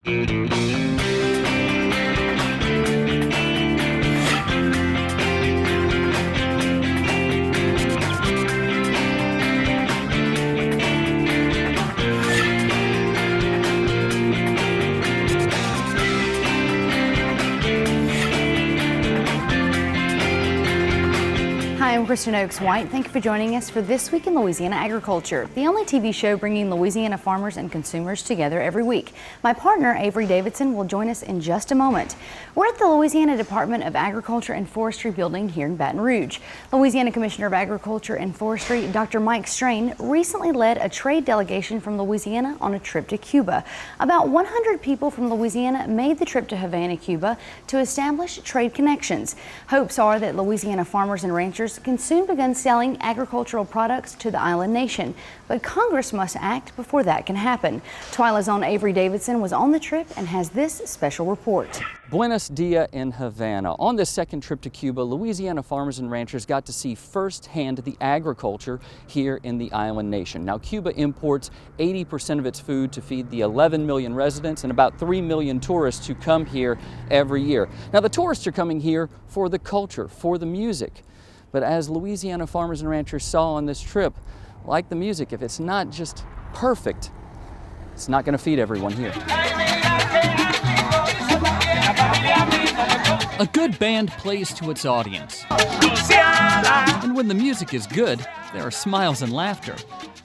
Hi, I'm Kristen Oaks-White. Thank you for joining us for This Week in Louisiana Agriculture, the only TV show bringing Louisiana farmers and consumers together every week. My partner, Avery Davidson, will join us in just a moment. We're at the Louisiana Department of Agriculture and Forestry building here in Baton Rouge. Louisiana Commissioner of Agriculture and Forestry, Dr. Mike Strain, recently led a trade delegation from Louisiana on a trip to Cuba. About 100 people from Louisiana made the trip to Havana, Cuba, to establish trade connections. Hopes are that Louisiana farmers and ranchers can soon begin selling agricultural products to the island nation, but Congress must act before that can happen. TWILA's own Avery Davidson was on the trip and has this special report. Buenos dias in Havana. On this second trip to Cuba, Louisiana farmers and ranchers got to see firsthand the agriculture here in the island nation. Now, Cuba imports 80% of its food to feed the 11 million residents and about 3 million tourists who come here every year. Now, the tourists are coming here for the culture, for the music. But as Louisiana farmers and ranchers saw on this trip, like the music, if it's not just perfect, it's not going to feed everyone here. A good band plays to its audience. And when the music is good, there are smiles and laughter.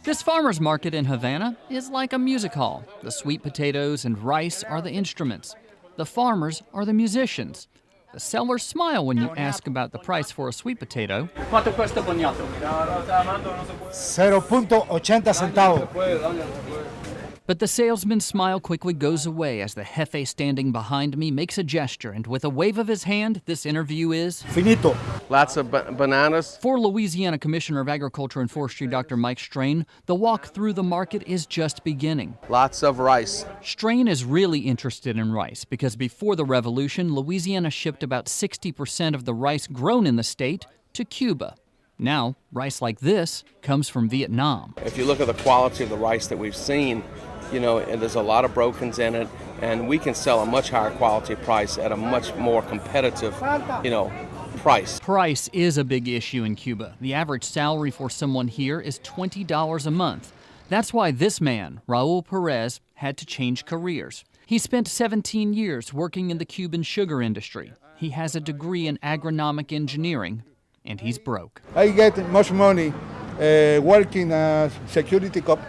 This farmer's market in Havana is like a music hall. The sweet potatoes and rice are the instruments. The farmers are the musicians. The sellers smile when you ask about the price for a sweet potato. ¿Cuánto cuesta boniato? 0.80 centavos. But the salesman's smile quickly goes away as the jefe standing behind me makes a gesture, and with a wave of his hand, this interview is Finito. Lots of bananas. For Louisiana Commissioner of Agriculture and Forestry, Dr. Mike Strain, the walk through the market is just beginning. Lots of rice. Strain is really interested in rice because before the revolution, Louisiana shipped about 60% of the rice grown in the state to Cuba. Now, rice like this comes from Vietnam. If you look at the quality of the rice that we've seen, you know, and there's a lot of brokens in it, and we can sell a much higher quality price at a much more competitive, price. Price is a big issue in Cuba. The average salary for someone here is $20 a month. That's why this man, Raul Perez, had to change careers. He spent 17 years working in the Cuban sugar industry. He has a degree in agronomic engineering, and he's broke. I get much money working as security cop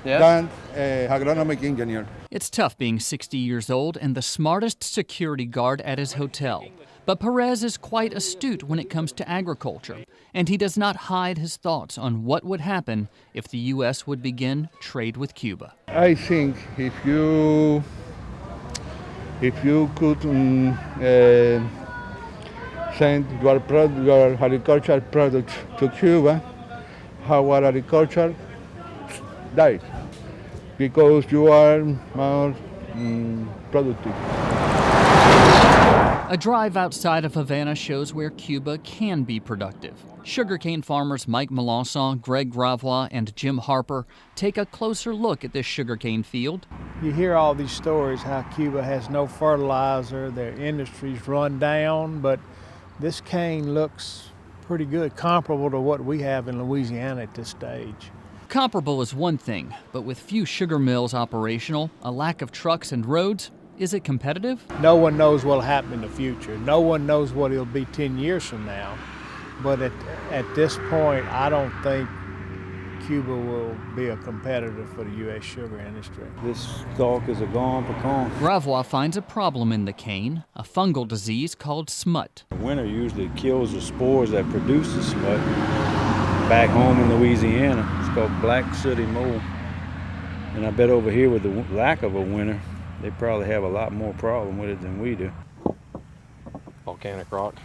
than agronomic engineer. It's tough being 60 years old and the smartest security guard at his hotel. But Perez is quite astute when it comes to agriculture, and he does not hide his thoughts on what would happen if the U.S. would begin trade with Cuba. I think if you could send your agricultural products to Cuba, our agriculture dies because you are more productive. A drive outside of Havana shows where Cuba can be productive. Sugarcane farmers Mike Melanson, Greg Gravois, and Jim Harper take a closer look at this sugarcane field. You hear all these stories how Cuba has no fertilizer, their industry's run down, but this cane looks pretty good, comparable to what we have in Louisiana at this stage. Comparable is one thing, but with few sugar mills operational, a lack of trucks and roads, is it competitive? No one knows what will happen in the future. No one knows what it'll be 10 years from now. But at this point, I don't think Cuba will be a competitor for the U.S. sugar industry. This stalk is a gone pecan. Gravois finds a problem in the cane, a fungal disease called smut. The winter usually kills the spores that produce the smut. Back home in Louisiana, it's called black sooty mold. And I bet over here with the lack of a winter, they probably have a lot more problem with it than we do. Volcanic rock.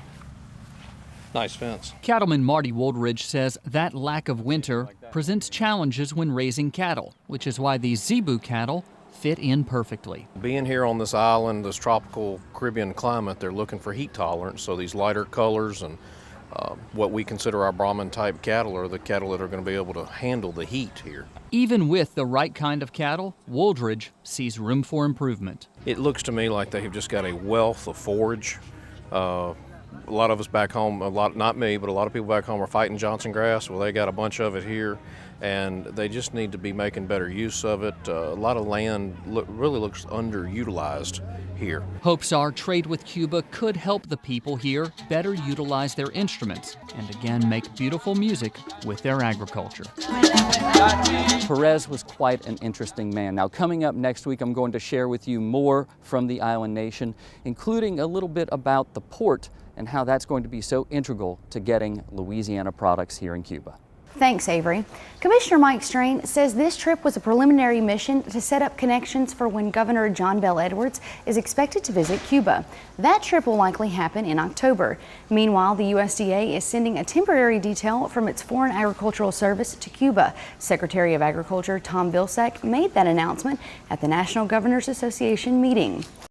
Nice fence. Cattleman Marty Wooldridge says that lack of winter presents challenges when raising cattle, which is why these zebu cattle fit in perfectly. Being here on this island, this tropical Caribbean climate, they're looking for heat tolerance, so these lighter colors and what we consider our Brahman type cattle are the cattle that are going to be able to handle the heat here. Even with the right kind of cattle, Wooldridge sees room for improvement. It looks to me like they've just got a wealth of forage. A lot of us back home, not me, but a lot of people back home are fighting Johnson grass. Well, they got a bunch of it here, and they just need to be making better use of it. A lot of land really looks underutilized here. Hopes are trade with Cuba could help the people here better utilize their instruments and again make beautiful music with their agriculture. Perez was quite an interesting man. Now, coming up next week, I'm going to share with you more from the island nation, including a little bit about the port and how that's going to be so integral to getting Louisiana products here in Cuba. Thanks, Avery. Commissioner Mike Strain says this trip was a preliminary mission to set up connections for when Governor John Bel Edwards is expected to visit Cuba. That trip will likely happen in October. Meanwhile, the USDA is sending a temporary detail from its Foreign Agricultural Service to Cuba. Secretary of Agriculture Tom Vilsack made that announcement at the National Governors Association meeting.